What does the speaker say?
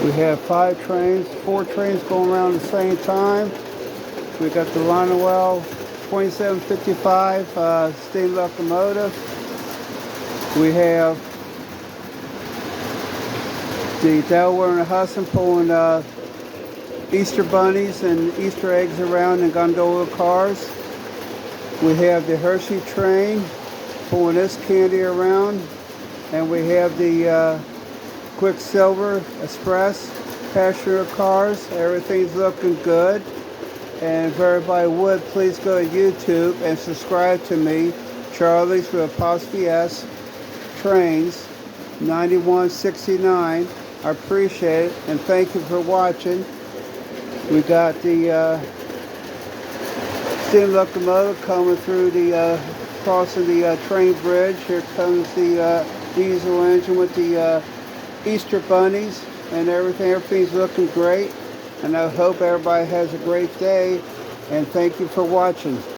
We have 4 trains going around at the same time. We got the Lionel 2755 steam locomotive. We have the Delaware and the Hudson pulling Easter bunnies and Easter eggs around in gondola cars. We have the Hershey train pulling this candy around. And we have the Quicksilver Express passenger cars. Everything's looking good. And if everybody would, please go to YouTube and subscribe to me, Charlie's with apostrophe S, Trains, 9169. I appreciate it, and thank you for watching. We got the steam locomotive coming through the, crossing the train bridge. Here comes the diesel engine with the Easter bunnies and everything. Everything's looking great. And I hope everybody has a great day. And thank you for watching.